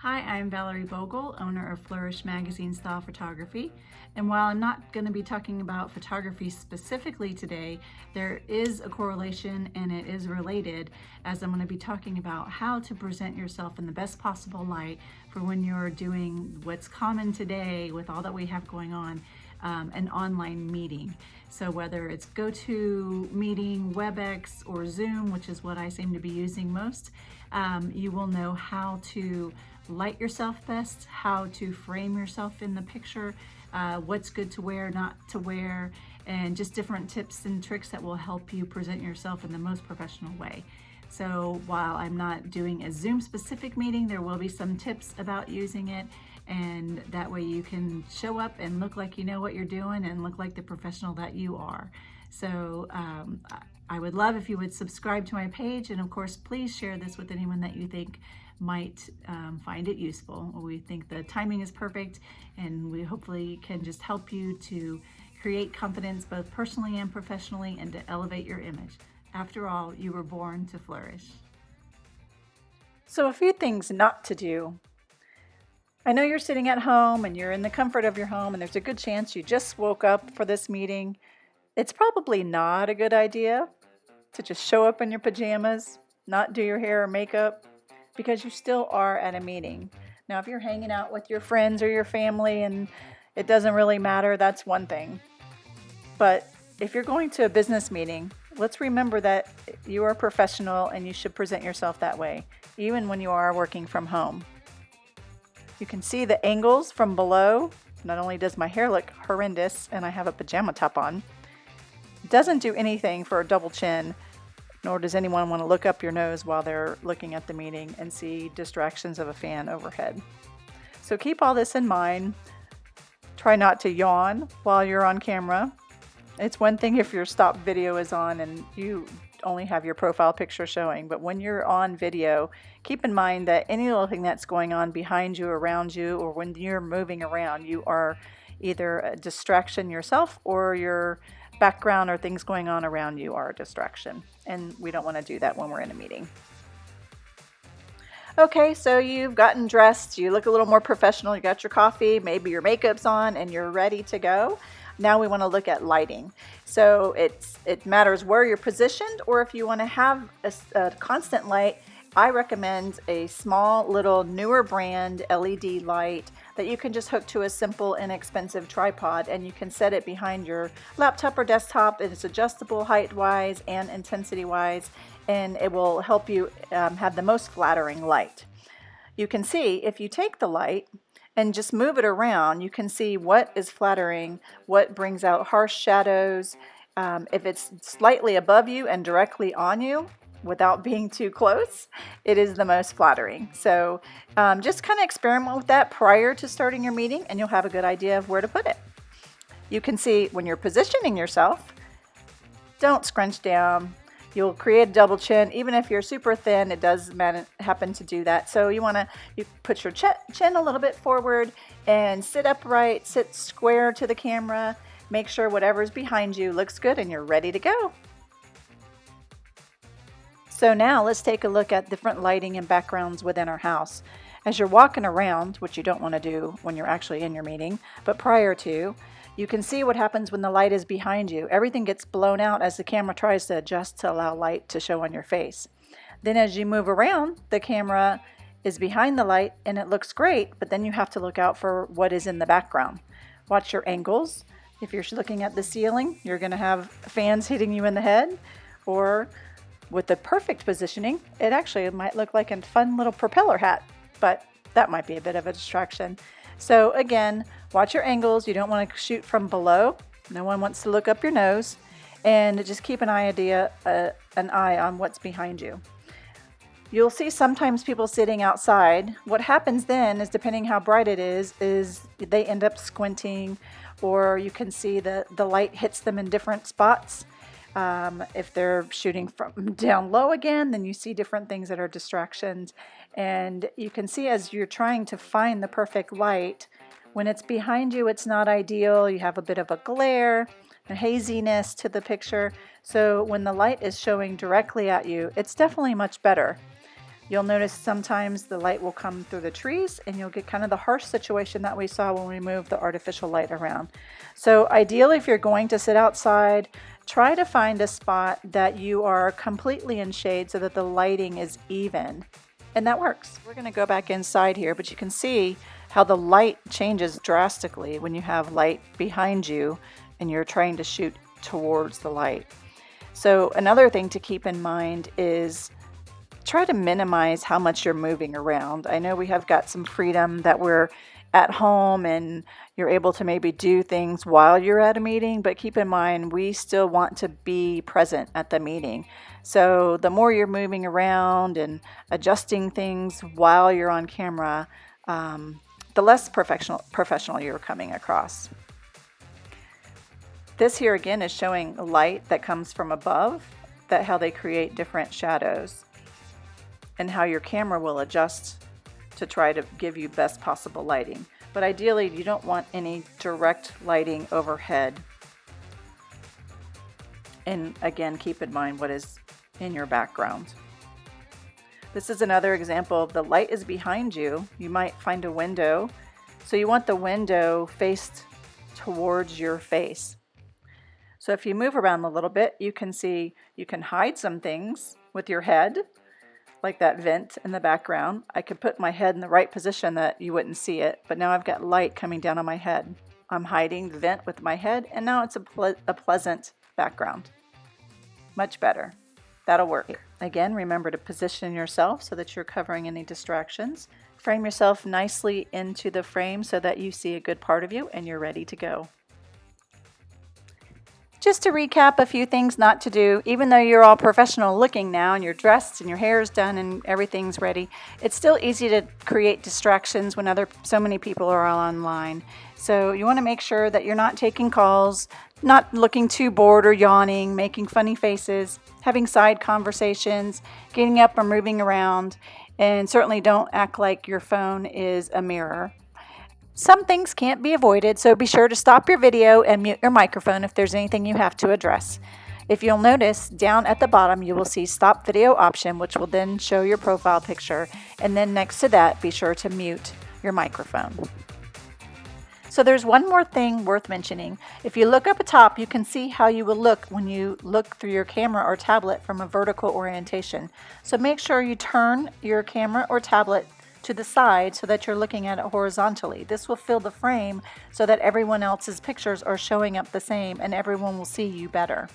Hi, I'm Valerie Vogel, owner of Flourish Magazine Style Photography. And while I'm not going to be talking about photography specifically today, there is a correlation and it is related, as I'm going to be talking about how to present yourself in the best possible light for when you're doing what's common today with all that we have going on, an online meeting. So whether it's GoToMeeting, WebEx, or Zoom, which is what I seem to be using most, you will know how to light yourself best, how to frame yourself in the picture, what's good to wear, not to wear, and just different tips and tricks that will help you present yourself in the most professional way. So while I'm not doing a Zoom specific meeting, there will be some tips about using it, and that way you can show up and look like you know what you're doing and look like the professional that you are. So I would love if you would subscribe to my page, and of course please share this with anyone that you think might find it useful. We think the timing is perfect, and we hopefully can just help you to create confidence both personally and professionally, and to elevate your image. After all, you were born to flourish. So a few things not to do. I know you're sitting at home and you're in the comfort of your home, and there's a good chance you just woke up for this meeting. It's probably not a good idea to just show up in your pajamas, not do your hair or makeup, because you still are at a meeting. Now, if you're hanging out with your friends or your family and it doesn't really matter, that's one thing. But if you're going to a business meeting, let's remember that you are a professional and you should present yourself that way, even when you are working from home. You can see the angles from below. Not only does my hair look horrendous and I have a pajama top on, it doesn't do anything for a double chin, nor does anyone want to look up your nose while they're looking at the meeting and see distractions of a fan overhead. So keep all this in mind. Try not to yawn while you're on camera. It's one thing if your stop video is on and you only have your profile picture showing, but when you're on video, keep in mind that any little thing that's going on behind you, around you, or when you're moving around, you are either a distraction yourself, or your background or things going on around you are a distraction. And we don't want to do that when we're in a meeting. Okay, so you've gotten dressed, you look a little more professional, you got your coffee, maybe your makeup's on, and you're ready to go. Now we want to look at lighting. So it matters where you're positioned, or if you want to have a constant light, I recommend a small little newer brand LED light that you can just hook to a simple inexpensive tripod, and you can set it behind your laptop or desktop. It's adjustable height-wise and intensity-wise, and it will help you have the most flattering light. You can see if you take the light and just move it around, you can see what is flattering, what brings out harsh shadows. If it's slightly above you and directly on you, without being too close, it is the most flattering. So just kind of experiment with that prior to starting your meeting, and you'll have a good idea of where to put it. You can see when you're positioning yourself, don't scrunch down. You'll create a double chin. Even if you're super thin, it does happen to do that. So you put your chin a little bit forward and sit upright, sit square to the camera. Make sure whatever's behind you looks good and you're ready to go. So now let's take a look at different lighting and backgrounds within our house. As you're walking around, which you don't want to do when you're actually in your meeting, but prior to, you can see what happens when the light is behind you. Everything gets blown out as the camera tries to adjust to allow light to show on your face. Then as you move around, the camera is behind the light and it looks great, but then you have to look out for what is in the background. Watch your angles. If you're looking at the ceiling, you're going to have fans hitting you in the head, or with the perfect positioning, it actually might look like a fun little propeller hat, but that might be a bit of a distraction. So again, watch your angles. You don't want to shoot from below. No one wants to look up your nose, and just keep an eye on what's behind you. You'll see sometimes people sitting outside. What happens then is, depending how bright it is they end up squinting, or you can see the light hits them in different spots. If they're shooting from down low again, then you see different things that are distractions. And you can see as you're trying to find the perfect light, when it's behind you, it's not ideal. You have a bit of a glare, a haziness to the picture. So when the light is showing directly at you, it's definitely much better. You'll notice sometimes the light will come through the trees and you'll get kind of the harsh situation that we saw when we moved the artificial light around. So ideally, if you're going to sit outside, try to find a spot that you are completely in shade so that the lighting is even. And that works. We're going to go back inside here, but you can see how the light changes drastically when you have light behind you and you're trying to shoot towards the light. So another thing to keep in mind is try to minimize how much you're moving around. I know we have got some freedom that we're at home and you're able to maybe do things while you're at a meeting, but keep in mind we still want to be present at the meeting. So the more you're moving around and adjusting things while you're on camera, the less professional you're coming across. This here again is showing light that comes from above, how they create different shadows, and how your camera will adjust to try to give you best possible lighting. But ideally, you don't want any direct lighting overhead. And again, keep in mind what is in your background. This is another example of the light is behind you. You might find a window. So you want the window faced towards your face. So if you move around a little bit, you can see you can hide some things with your head, like that vent in the background. I could put my head in the right position that you wouldn't see it, but now I've got light coming down on my head. I'm hiding the vent with my head, and now it's a pleasant background. Much better. That'll work. Again, remember to position yourself so that you're covering any distractions. Frame yourself nicely into the frame so that you see a good part of you and you're ready to go. Just to recap a few things not to do, even though you're all professional looking now and you're dressed and your hair is done and everything's ready, it's still easy to create distractions when so many people are all online. So you want to make sure that you're not taking calls, not looking too bored or yawning, making funny faces, having side conversations, getting up or moving around, and certainly don't act like your phone is a mirror. Some things can't be avoided, so be sure to stop your video and mute your microphone if there's anything you have to address. If you'll notice, down at the bottom you will see Stop Video option, which will then show your profile picture, and then next to that, be sure to mute your microphone. So there's one more thing worth mentioning. If you look up at top, you can see how you will look when you look through your camera or tablet from a vertical orientation. So make sure you turn your camera or tablet to the side so that you're looking at it horizontally. This will fill the frame so that everyone else's pictures are showing up the same and everyone will see you better.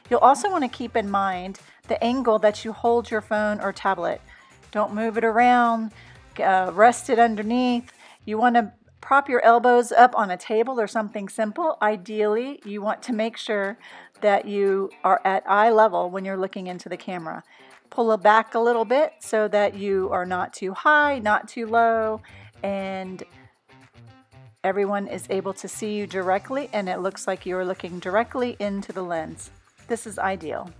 You'll also want to keep in mind the angle that you hold your phone or tablet. Don't move it around, rest it underneath. You want to prop your elbows up on a table or something simple. Ideally, you want to make sure that you are at eye level when you're looking into the camera. Pull it back a little bit so that you are not too high, not too low, and everyone is able to see you directly and it looks like you're looking directly into the lens. This is ideal.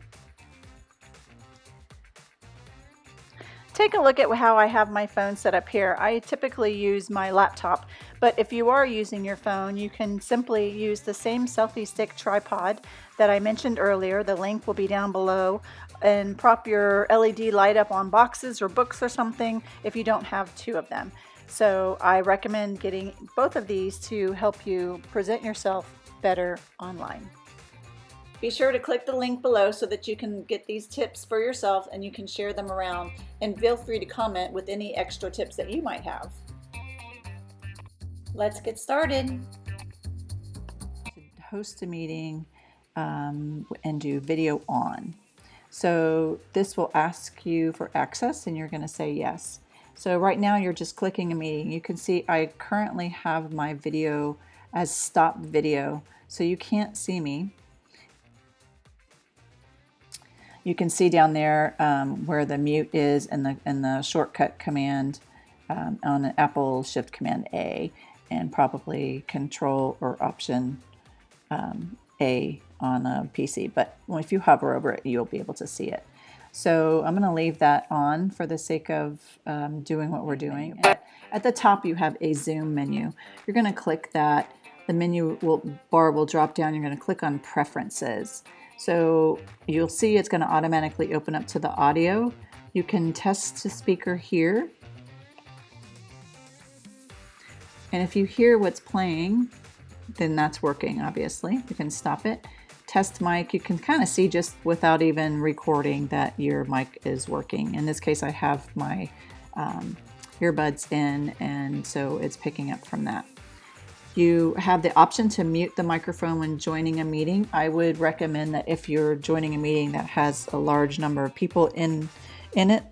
Take a look at how I have my phone set up here. I typically use my laptop, but if you are using your phone, you can simply use the same selfie stick tripod that I mentioned earlier. The link will be down below, and prop your LED light up on boxes or books or something if you don't have two of them. So I recommend getting both of these to help you present yourself better online. Be sure to click the link below so that you can get these tips for yourself and you can share them around, and feel free to comment with any extra tips that you might have. Let's get started. To host a meeting and do video on. So this will ask you for access and you're going to say yes. So right now you're just clicking a meeting. You can see I currently have my video as stop video, so you can't see me. You can see down there where the mute is and the shortcut command on an Apple Shift Command A, and probably Control or Option A on a PC. But if you hover over it, you'll be able to see it. So I'm going to leave that on for the sake of doing what we're doing. At the top, you have a Zoom menu. You're going to click that. The menu bar will drop down. You're going to click on Preferences. So you'll see it's going to automatically open up to the audio, You can test the speaker here. And if you hear what's playing, then that's working, obviously. You can stop it. Test mic, you can kind of see just without even recording that your mic is working. In this case, I have my earbuds in, and so it's picking up from that. You have the option to mute the microphone when joining a meeting. I would recommend that if you're joining a meeting that has a large number of people in it,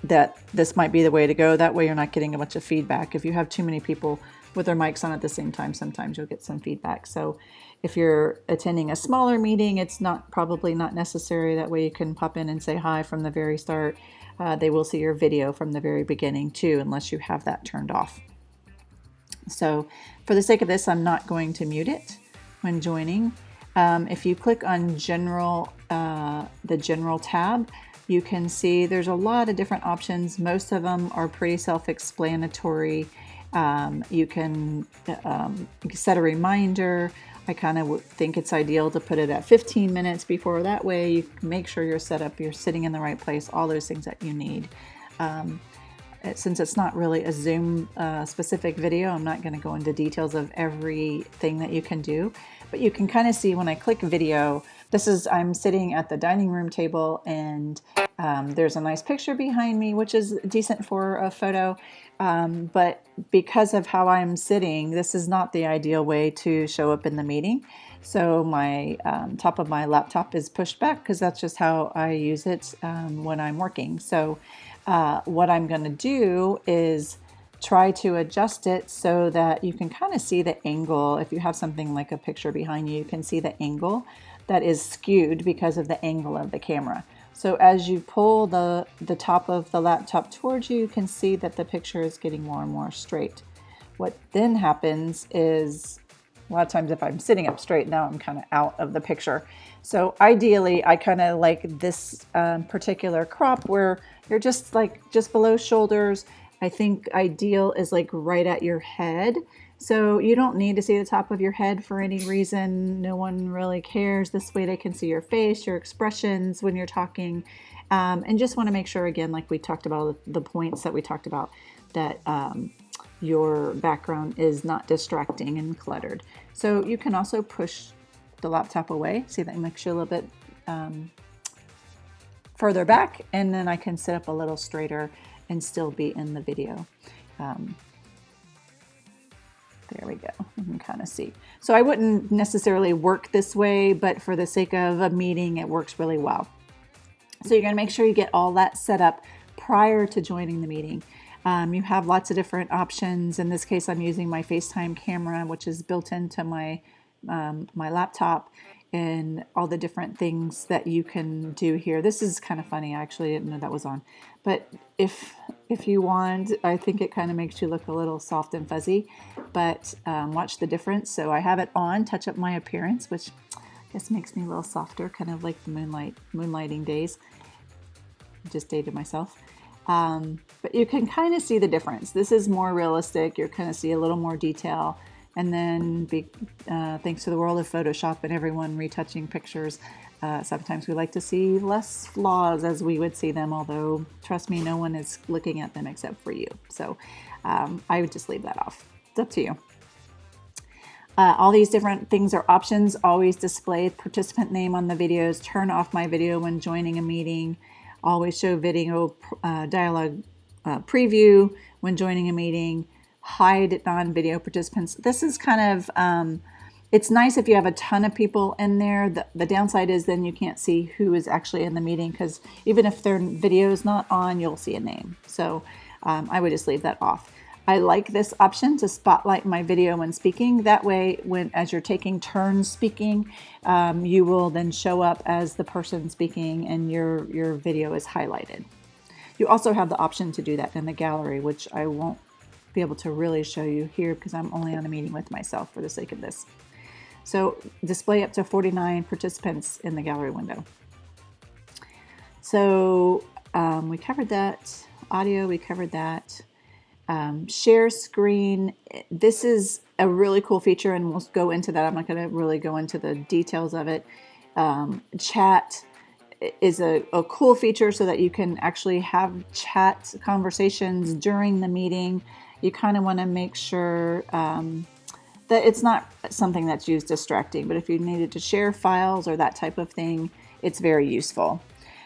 that this might be the way to go. That way you're not getting a bunch of feedback. If you have too many people with their mics on at the same time, sometimes you'll get some feedback. So if you're attending a smaller meeting, it's probably not necessary. That way you can pop in and say hi from the very start. They will see your video from the very beginning too, unless you have that turned off. So for the sake of this, I'm not going to mute it when joining. If you click on General, the General tab, you can see there's a lot of different options. Most of them are pretty self-explanatory. You can set a reminder. I kind of think it's ideal to put it at 15 minutes before. That way you can make sure you're set up, you're sitting in the right place, all those things that you need. Since it's not really a Zoom specific video, I'm not going to go into details of everything that you can do, but you can kind of see when I click video, I'm sitting at the dining room table, and there's a nice picture behind me, which is decent for a photo. But because of how I'm sitting, this is not the ideal way to show up in the meeting. So my top of my laptop is pushed back because that's just how I use it when I'm working. So what I'm going to do is try to adjust it so that you can kind of see the angle. If you have something like a picture behind you, you can see the angle that is skewed because of the angle of the camera. So as you pull the top of the laptop towards you, you can see that the picture is getting more and more straight. What then happens is, a lot of times if I'm sitting up straight, now I'm kind of out of the picture. So ideally, I kind of like this particular crop where you're just below shoulders. I think ideal is like right at your head. So you don't need to see the top of your head for any reason. No one really cares. This way they can see your face, your expressions when you're talking. And just want to make sure, again, like we talked about, the points that we talked about, that your background is not distracting and cluttered. So you can also push the laptop away. See, that makes you a little bit further back, and then I can sit up a little straighter and still be in the video. There we go. You can kind of see. So I wouldn't necessarily work this way, but for the sake of a meeting, it works really well. So you're going to make sure you get all that set up prior to joining the meeting. You have lots of different options. In this case, I'm using my FaceTime camera, which is built into my laptop, and all the different things that you can do here. This is kind of funny. I actually didn't know that was on. But if you want, I think it kind of makes you look a little soft and fuzzy, but watch the difference. So I have it on, touch up my appearance, which I guess makes me a little softer, kind of like the moonlighting days. Just dated myself. But you can kind of see the difference. This is more realistic. You're kind of see a little more detail. And then thanks to the world of Photoshop and everyone retouching pictures, sometimes we like to see less flaws as we would see them, although trust me, no one is looking at them except for you. So I would just leave that off. It's up to you. All these different things are options. Always display participant name on the videos. Turn off my video when joining a meeting. Always show video dialogue preview when joining a meeting. Hide non-video participants. This is kind of, it's nice if you have a ton of people in there. The downside is then you can't see who is actually in the meeting, because even if their video is not on, you'll see a name. So I would just leave that off. I like this option to spotlight my video when speaking. That way, as you're taking turns speaking, you will then show up as the person speaking and your video is highlighted. You also have the option to do that in the gallery, which I won't be able to really show you here because I'm only on a meeting with myself for the sake of this. So display up to 49 participants in the gallery window. So we covered that. Audio, we covered that. Share screen. This is a really cool feature, and we'll go into that. I'm not going to really go into the details of it. Chat. is a cool feature so that you can actually have chat conversations during the meeting. You kind of want to make sure that it's not something that's used distracting, but if you needed to share files or that type of thing, it's very useful.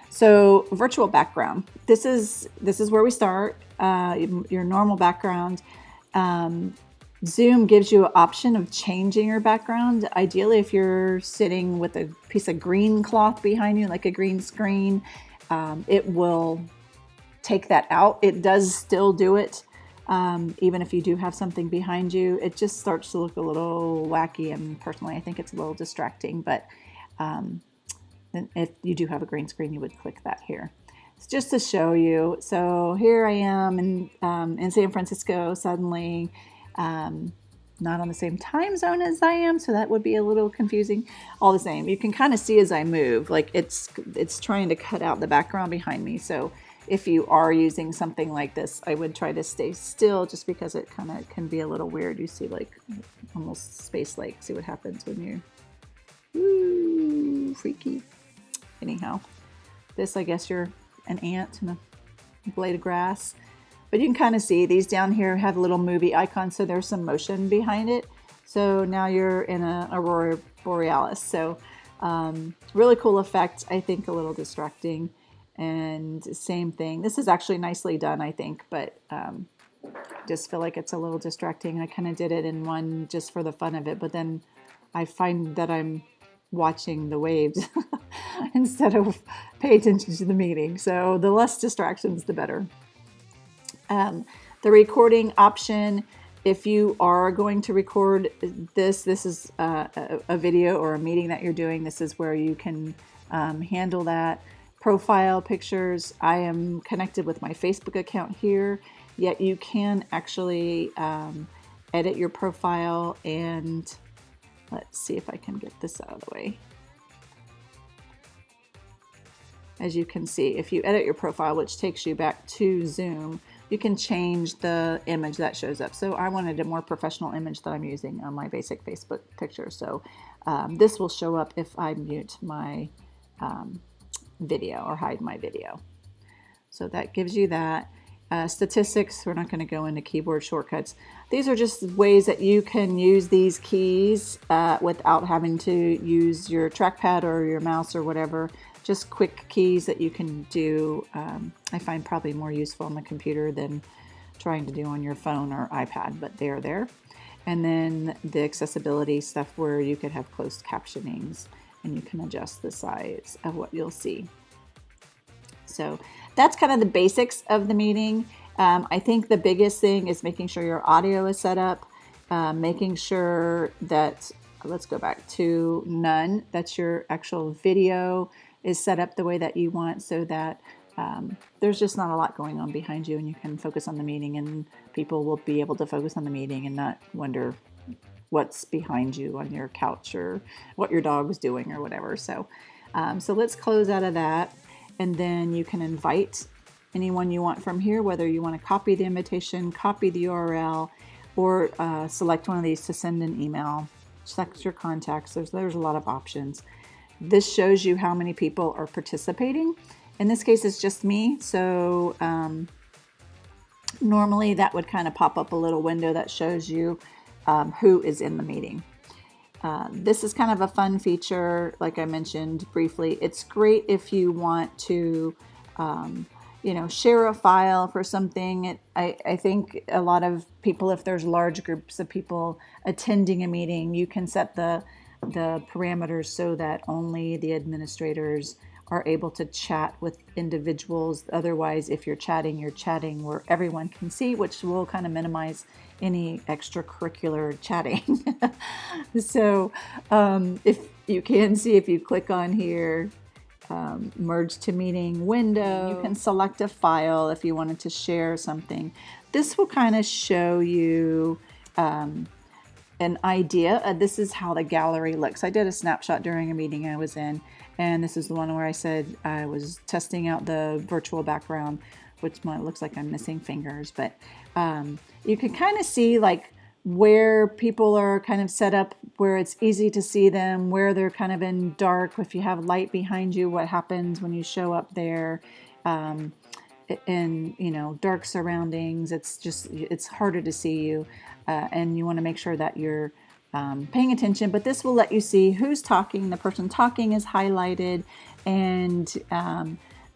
So virtual background, this is where we start, your normal background. Zoom gives you an option of changing your background. Ideally, if you're sitting with a piece of green cloth behind you, like a green screen, it will take that out. It does still do it. Even if you do have something behind you, it just starts to look a little wacky, and personally I think it's a little distracting, but if you do have a green screen, you would click that here. It's just to show you. So here I am in San Francisco suddenly, not on the same time zone as I am, so that would be a little confusing. All the same, you can kind of see as I move, like it's trying to cut out the background behind me. So if you are using something like this, I would try to stay still, just because it kind of can be a little weird. You see, like almost space-like. See what happens when you're freaky. Anyhow, this, I guess you're an ant and a blade of grass. But you can kind of see these down here have a little movie icon, so there's some motion behind it. So now you're in a Aurora Borealis. So really cool effect. I think a little distracting. And same thing. This is actually nicely done, I think, but just feel like it's a little distracting. I kind of did it in one just for the fun of it, but then I find that I'm watching the waves instead of pay attention to the meeting. So the less distractions, the better. The recording option, if you are going to record this is a video or a meeting that you're doing, this is where you can handle that. Profile pictures, I am connected with my Facebook account here, yet you can actually edit your profile, and let's see if I can get this out of the way. As you can see, if you edit your profile, which takes you back to Zoom, you can change the image that shows up. So I wanted a more professional image that I'm using on my basic Facebook picture. So this will show up if I mute my video or hide my video. So that gives you that. Statistics, we're not going to go into keyboard shortcuts. These are just ways that you can use these keys without having to use your trackpad or your mouse or whatever. Just quick keys that you can do. I find probably more useful on the computer than trying to do on your phone or iPad, but they are there. And then the accessibility stuff where you could have closed captionings and you can adjust the size of what you'll see. So that's kind of the basics of the meeting. I think the biggest thing is making sure your audio is set up, making sure that, let's go back to none, that's your actual video is set up the way that you want, so that there's just not a lot going on behind you and you can focus on the meeting, and people will be able to focus on the meeting and not wonder what's behind you on your couch or what your dog's doing or whatever. So let's close out of that, and then you can invite anyone you want from here, whether you want to copy the invitation, copy the URL, or select one of these to send an email. Select your contacts. There's a lot of options. This shows you how many people are participating. In this case, it's just me. So normally that would kind of pop up a little window that shows you who is in the meeting. This is kind of a fun feature, like I mentioned briefly. It's great if you want to, share a file for something. I think a lot of people, if there's large groups of people attending a meeting, you can set the parameters so that only the administrators are able to chat with individuals. Otherwise, if you're chatting where everyone can see, which will kind of minimize any extracurricular chatting. So if you can see, if you click on here, merge to meeting window, you can select a file if you wanted to share something. This will kind of show you an idea. This is how the gallery looks. I did a snapshot during a meeting I was in, and this is the one where I said I was testing out the virtual background, which looks like I'm missing fingers, but you can kind of see like where people are kind of set up where it's easy to see them, where they're kind of in dark. If you have light behind you, what happens when you show up there in dark surroundings. It's harder to see you, and you want to make sure that you're paying attention. But this will let you see who's talking. The person talking is highlighted, and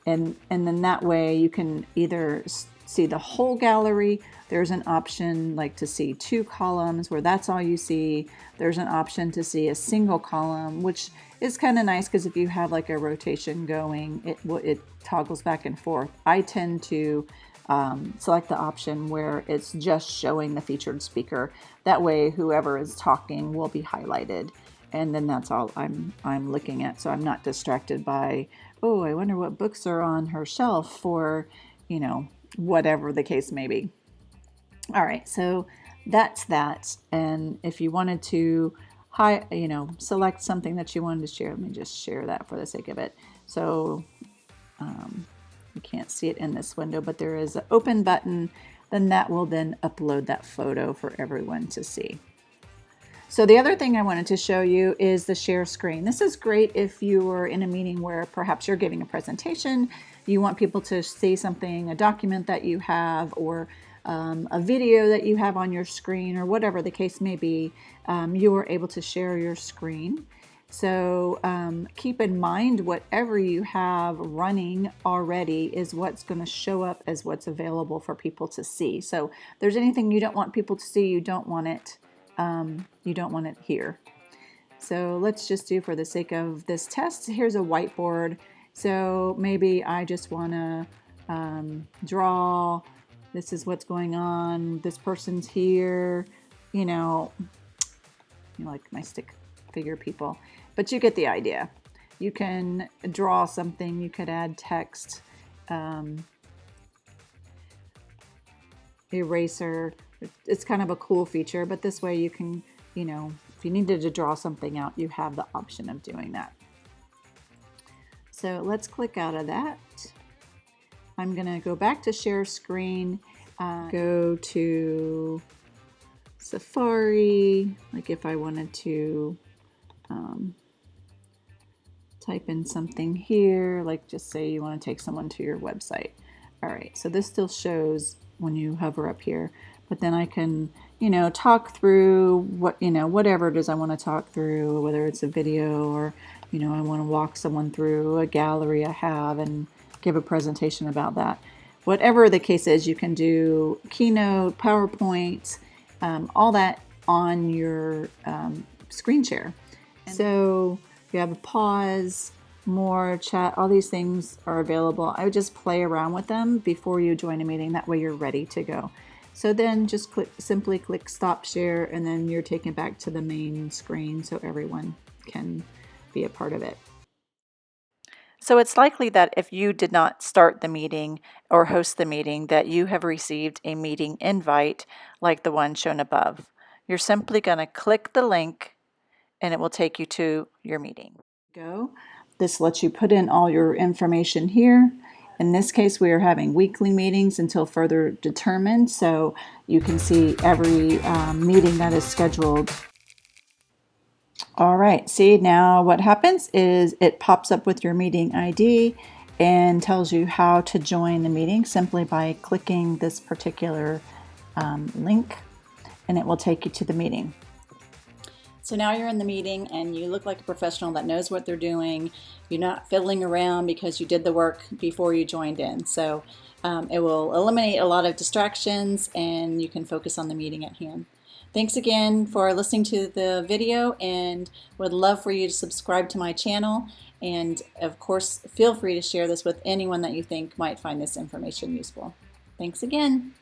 then that way you can either see the whole gallery. There's an option like to see 2 columns where that's all you see. There's an option to see a single column, which is kind of nice because if you have like a rotation going, it toggles back and forth. I tend to select the option where it's just showing the featured speaker. That way, whoever is talking will be highlighted, and then that's all I'm looking at. So I'm not distracted by, oh, I wonder what books are on her shelf, or whatever the case may be. All right, so that's that. And if you wanted to select something that you wanted to share, let me just share that for the sake of it. So you can't see it in this window, but there is an open button. Then that will then upload that photo for everyone to see. So the other thing I wanted to show you is the share screen. This is great if you are in a meeting where perhaps you're giving a presentation, you want people to see something, a document that you have, or a video that you have on your screen, or whatever the case may be. You are able to share your screen. So keep in mind whatever you have running already is what's going to show up as what's available for people to see. So if there's anything you don't want people to see, you don't want it here. So let's just do, for the sake of this test, here's a whiteboard. So maybe I just want to draw, this is what's going on, this person's here, you like my stick figure people, but you get the idea. You can draw something, you could add text, eraser. It's kind of a cool feature, but this way you can, if you needed to draw something out, you have the option of doing that. So let's click out of that. I'm going to go back to share screen, go to Safari, like if I wanted to type in something here, like just say you want to take someone to your website. All right, so this still shows when you hover up here, but then I can, talk through whatever it is I want to talk through, whether it's a video or, I want to walk someone through a gallery I have and give a presentation about that. Whatever the case is, you can do Keynote, PowerPoint, all that on your screen share. So you have a pause, more, chat, all these things are available. I would just play around with them before you join a meeting. That way you're ready to go. So then just simply click stop share, and then you're taken back to the main screen so everyone can be a part of it. So it's likely that if you did not start the meeting or host the meeting, that you have received a meeting invite like the one shown above. You're simply going to click the link and it will take you to your meeting. This lets you put in all your information here. In this case, we are having weekly meetings until further determined, so you can see every meeting that is scheduled. All right, see, now what happens is it pops up with your meeting ID and tells you how to join the meeting simply by clicking this particular link, and it will take you to the meeting. So now you're in the meeting and you look like a professional that knows what they're doing. You're not fiddling around because you did the work before you joined in. So it will eliminate a lot of distractions and you can focus on the meeting at hand. Thanks again for listening to the video, and would love for you to subscribe to my channel. And of course, feel free to share this with anyone that you think might find this information useful. Thanks again.